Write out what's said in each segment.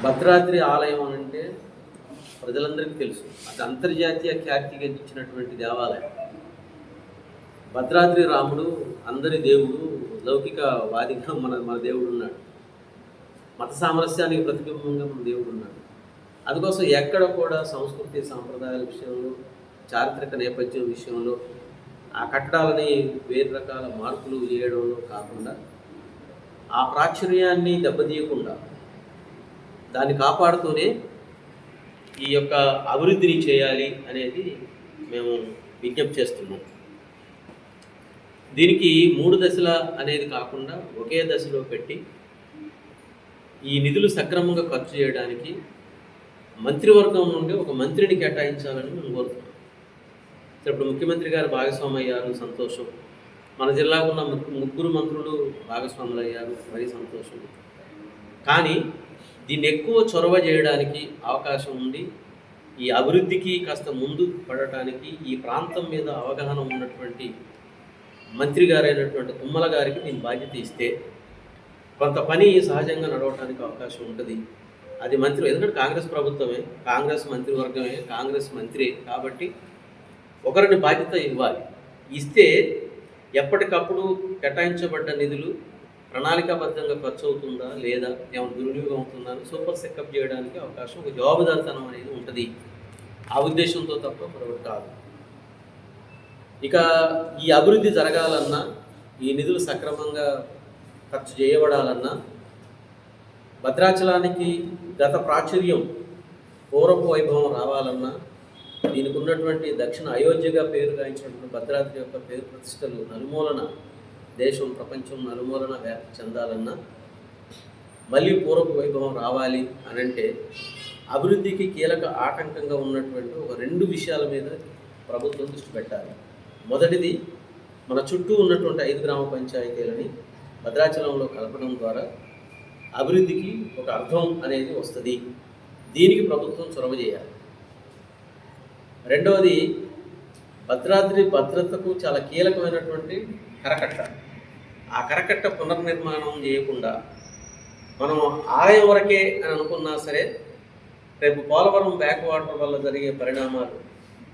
భద్రాద్రి ఆలయం అని అంటే ప్రజలందరికీ తెలుసు. అది అంతర్జాతీయ ఖ్యాతి గడించినటువంటి దేవాలయం. భద్రాద్రి రాముడు అందరి దేవుడు, లౌకికవాదిగా మన దేవుడు ఉన్నాడు. మత సామరస్యానికి ప్రతిబింబంగా మన దేవుడు ఉన్నాడు. అందుకోసం ఎక్కడ కూడా సంస్కృతి సాంప్రదాయాల విషయంలో, చారిత్రక నేపథ్యం విషయంలో ఆ కట్టడాలని వేరు రకాల మార్పులు చేయడంలో కాకుండా ఆ ప్రాచుర్యాన్ని దెబ్బతీయకుండా దాన్ని కాపాడుతూనే ఈ యొక్క అభివృద్ధిని చేయాలి అనేది మేము విజ్ఞప్తి చేస్తున్నాం. దీనికి 3 దశల అనేది కాకుండా ఒకే దశలో పెట్టి ఈ నిధులు సక్రమంగా ఖర్చు చేయడానికి మంత్రివర్గం నుండి ఒక మంత్రిని కేటాయించాలని మేము కోరుతున్నాం. ఇప్పుడు ముఖ్యమంత్రి గారు భాగస్వామి అయ్యారు, సంతోషం. మన జిల్లాకు ఉన్న 3 మంత్రులు భాగస్వాములు అయ్యారు, మరీ సంతోషం. కానీ దీన్ని ఎక్కువ చొరవ చేయడానికి అవకాశం ఉంది. ఈ అభివృద్ధికి కాస్త ముందు పడటానికి ఈ ప్రాంతం మీద అవగాహన ఉన్నటువంటి మంత్రి గారైనటువంటి తుమ్మల గారికి దీని బాధ్యత ఇస్తే కొంత పని సహజంగా నడవడానికి అవకాశం ఉంటుంది. అది మంత్రి, ఎందుకంటే కాంగ్రెస్ ప్రభుత్వమే, కాంగ్రెస్ మంత్రివర్గమే, కాంగ్రెస్ మంత్రి కాబట్టి ఒకరిని బాధ్యత ఇవ్వాలి. ఇస్తే ఎప్పటికప్పుడు కేటాయించబడ్డ నిధులు ప్రణాళికాబద్ధంగా ఖర్చు అవుతుందా లేదా, ఏమైనా దుర్వినియోగం అవుతుందా అని సూపర్ చెకప్ చేయడానికి అవకాశం, ఒక జవాబుదారితనం అనేది ఉంటుంది. ఆ ఉద్దేశంతో తప్ప మరొకటి కాదు. ఇక ఈ అభివృద్ధి జరగాలన్నా, ఈ నిధులు సక్రమంగా ఖర్చు చేయబడాలన్నా, భద్రాచలానికి గత ప్రాచుర్యం, పూర్వపు వైభవం రావాలన్నా, దీనికి ఉన్నటువంటి దక్షిణ అయోధ్యగా పేరు గాయించినటువంటి భద్రాద్రి యొక్క పేరు ప్రతిష్టలు నలుమూలన, దేశం ప్రపంచం నలుమూలన వ్యాప్తి చెందాలన్నా, మళ్ళీ పూర్వపు వైభవం రావాలి అనంటే అభివృద్ధికి కీలక ఆటంకంగా ఉన్నటువంటి ఒక 2 విషయాల మీద ప్రభుత్వం దృష్టి పెట్టాలి. మొదటిది, మన చుట్టూ ఉన్నటువంటి 5 గ్రామ పంచాయతీలని భద్రాచలంలో కలపడం ద్వారా అభివృద్ధికి ఒక అర్థం అనేది వస్తుంది. దీనికి ప్రభుత్వం చొరవ చేయాలి. రెండవది, భద్రాద్రి భద్రతకు చాలా కీలకమైనటువంటి కరకట్ట. ఆ కరకట్ట పునర్నిర్మాణం చేయకుండా మనం ఆలయం వరకే అని అనుకున్నా సరే, రేపు పోలవరం బ్యాక్ వాటర్ వల్ల జరిగే పరిణామాలు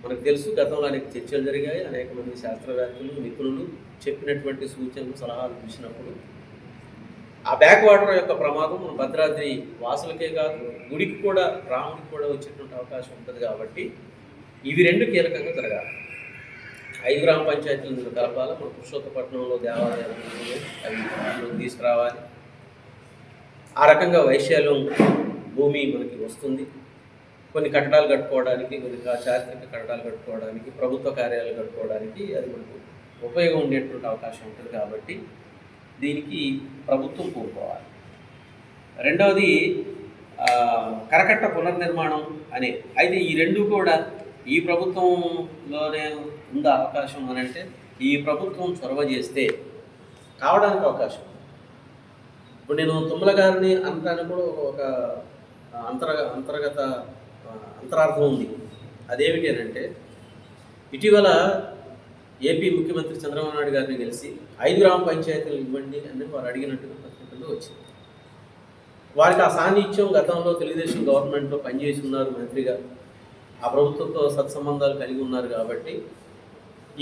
మనకు తెలుసు. గతంలో అనేక చర్చలు జరిగాయి. అనేక మంది శాస్త్రవేత్తలు, నిపుణులు చెప్పినటువంటి సూచనలు, సలహాలు చూసినప్పుడు ఆ బ్యాక్ వాటర్ యొక్క ప్రమాదం మన భద్రాద్రి వాసులకే కాదు, గుడికి కూడా, రాముడికి కూడా వచ్చేటువంటి అవకాశం ఉంటుంది. కాబట్టి ఇవి 2 కీలకంగా జరగాలి. 5 గ్రామ పంచాయతీలను కలపాలి. మన పురుషోత్తపట్నంలో దేవాలయాలు అవి తీసుకురావాలి. ఆ రకంగా వైశాల్యం భూమి మనకి వస్తుంది. కొన్ని కట్టడాలు కట్టుకోవడానికి, కొన్ని చారిత్రక కట్టడాలు కట్టుకోవడానికి, ప్రభుత్వ కార్యాలయాలు కట్టుకోవడానికి అది మనకు ఉపయోగం ఉండేటువంటి అవకాశం ఉంటుంది. కాబట్టి దీనికి ప్రభుత్వం పూనుకోవాలి. రెండవది, కరకట్ట పునర్నిర్మాణం అనే, అయితే ఈ 2 కూడా ఈ ప్రభుత్వంలోనే ఉందా అవకాశం అని అంటే, ఈ ప్రభుత్వం చొరవ చేస్తే కావడానికి అవకాశం. ఇప్పుడు నేను తుమ్మల గారిని అంటానికి కూడా ఒక అంతరార్థం ఉంది. అదేమిటి అని అంటే, ఇటీవల ఏపీ ముఖ్యమంత్రి చంద్రబాబు నాయుడు గారిని కలిసి 5 గ్రామ పంచాయతీలు ఇవ్వండి అని వారు అడిగినట్టుగా పత్రికల్లో వచ్చింది. వారికి ఆ సాన్నిధ్యం, గతంలో తెలుగుదేశం గవర్నమెంట్లో పనిచేసి ఉన్నారు మంత్రిగా, ఆ ప్రభుత్వంతో సత్సంబంధాలు కలిగి ఉన్నారు. కాబట్టి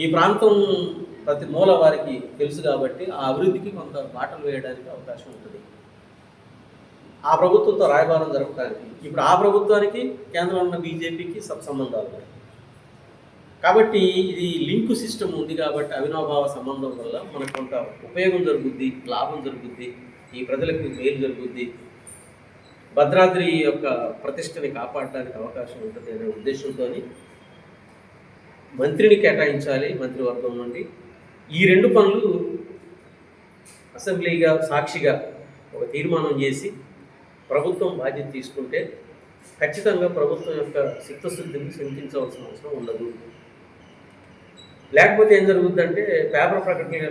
ఈ ప్రాంతం ప్రతి మూల వారికి తెలుసు. కాబట్టి ఆ అభివృద్ధికి కొంత బాటలు వేయడానికి అవకాశం ఉంటుంది. ఆ ప్రభుత్వంతో రాయబారం జరపడానికి ఇప్పుడు ఆ ప్రభుత్వానికి కేంద్రంలో ఉన్న బీజేపీకి సత్సంబంధాలు ఉన్నాయి. కాబట్టి ఇది లింకు సిస్టమ్ ఉంది. కాబట్టి అవినాభావ సంబంధం వల్ల మనకు కొంత ఉపయోగం జరుగుద్ది, లాభం జరుగుద్ది, ఈ ప్రజలకు మేలు జరుగుద్ది, భద్రాద్రి యొక్క ప్రతిష్టని కాపాడడానికి అవకాశం ఉంటుంది అనే ఉద్దేశంతో మంత్రిని కేటాయించాలి మంత్రివర్గం నుండి. ఈ 2 పనులు అసెంబ్లీగా సాక్షిగా ఒక తీర్మానం చేసి ప్రభుత్వం బాధ్యత తీసుకుంటే ఖచ్చితంగా ప్రభుత్వం యొక్క చిత్తశుద్ధిని శంకించవలసిన అవసరం ఉండదు. లేకపోతే ఏం జరుగుద్దంటే, పేపర్ ప్రకటనలే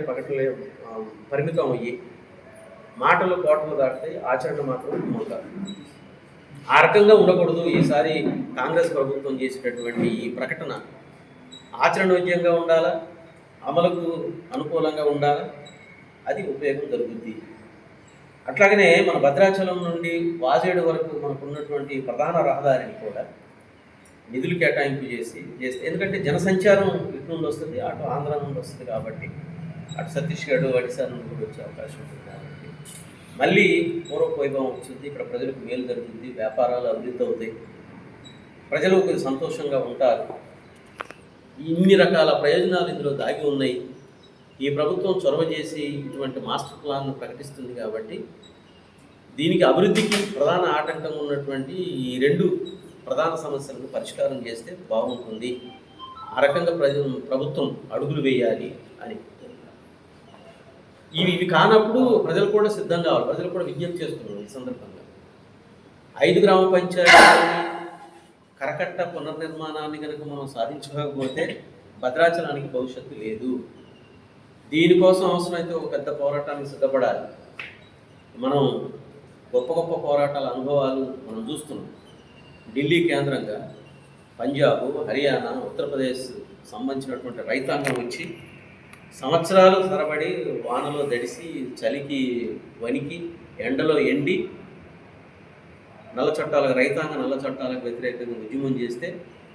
పరిమితం అయ్యి మాటలు కోటలు దాటితే ఆచరణ మాత్రం ఉంటారు. ఆ రకంగా ఉండకూడదు. ఈసారి కాంగ్రెస్ ప్రభుత్వం చేసేటటువంటి ఈ ప్రకటన ఆచరణోగ్యంగా ఉండాలా, అమలుకు అనుకూలంగా ఉండాలా, అది ఉపయోగం జరుగుద్ది. అట్లాగనే మన భద్రాచలం నుండి వాజేడు వరకు మనకు ఉన్నటువంటి ప్రధాన రహదారిని కూడా నిధులు కేటాయింపు చేస్తే, ఎందుకంటే జనసంచారం ఇటు నుండి వస్తుంది, అటు ఆంధ్ర నుండి వస్తుంది కాబట్టి, అటు ఛత్తీస్గఢ్ ఒడిశా నుండి కూడా వచ్చే అవకాశం ఉంటుంది కాబట్టి మళ్ళీ పూర్వపు వైభవం వచ్చింది. ఇక్కడ ప్రజలకు మేలు జరుగుతుంది, వ్యాపారాలు అభివృద్ధి అవుతాయి, ప్రజలు కొద్దిగా సంతోషంగా ఉంటారు. ఇన్ని రకాల ప్రయోజనాలు ఇందులో దాగి ఉన్నాయి. ఈ ప్రభుత్వం చొరవ చేసి ఇటువంటి మాస్టర్ ప్లాన్ను ప్రకటిస్తుంది కాబట్టి దీనికి అభివృద్ధికి ప్రధాన ఆటంకంగా ఉన్నటువంటి ఈ రెండు ప్రధాన సమస్యలను పరిష్కారం చేస్తే బాగుంటుంది. ఆ రకంగా ప్రభుత్వం అడుగులు వేయాలి అని. ఇవి కానప్పుడు ప్రజలు కూడా సిద్ధం కావాలి. ప్రజలు కూడా విజ్ఞప్తి చేస్తున్నారు ఈ సందర్భంగా. 5 గ్రామ పంచాయతీలని కరకట్ట పునర్నిర్మాణాన్ని కనుక మనం సాధించకపోతే భద్రాచలానికి భవిష్యత్తు లేదు. దీనికోసం అవసరమైతే ఒక పెద్ద పోరాటానికి సిద్ధపడాలి. మనం గొప్ప గొప్ప పోరాటాల అనుభవాలు మనం చూస్తున్నాం. ఢిల్లీ కేంద్రంగా పంజాబ్, హర్యానా, ఉత్తరప్రదేశ్ సంబంధించినటువంటి రైతాంగం వచ్చి సంవత్సరాలు తరబడి వానలో దడిసి, చలికి వణికి, ఎండలో ఎండి రైతాంగ నల్ల చట్టాలకు వ్యతిరేకంగా ఉద్యమం చేస్తే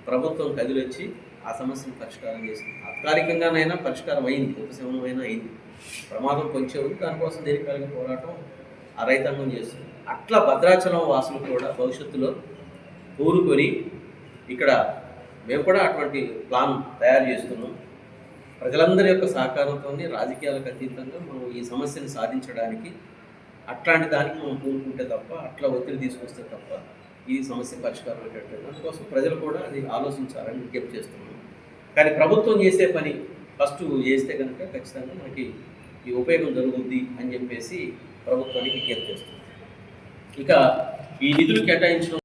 ప్రభుత్వం కదిలొచ్చి ఆ సమస్యను పరిష్కారం చేసింది. తాత్కాలికంగానైనా పరిష్కారం అయింది, ఉపశమనమైనా అయింది. ప్రమాదం కొంచెం ఉంది, దానికోసం దీర్ఘకాలిక పోరాటం ఆ రైతాంగం చేస్తుంది. అట్లా భద్రాచలం వాసులు కూడా భవిష్యత్తులో కోరుకొని ఇక్కడ మేము కూడా అటువంటి ప్లాన్ తయారు చేస్తున్నాం. ప్రజలందరి యొక్క సహకారంతో రాజకీయాలకు అతీతంగా మనం ఈ సమస్యను సాధించడానికి అట్లాంటి దానికి మనం కోరుకుంటే తప్ప, అట్లా ఒత్తిడి తీసుకొస్తే తప్ప ఈ సమస్య పరిష్కారం అయ్యేటట్టు. అందుకోసం ప్రజలు కూడా అది ఆలోచించాలని విజ్ఞప్తి చేస్తున్నాం. కానీ ప్రభుత్వం చేసే పని ఫస్ట్ చేస్తే కనుక ఖచ్చితంగా మనకి ఈ ఉపయోగం జరుగుద్ది అని చెప్పేసి ప్రభుత్వానికి విజ్ఞప్తి చేస్తున్నాం. ఇక ఈ నిధులు కేటాయించడం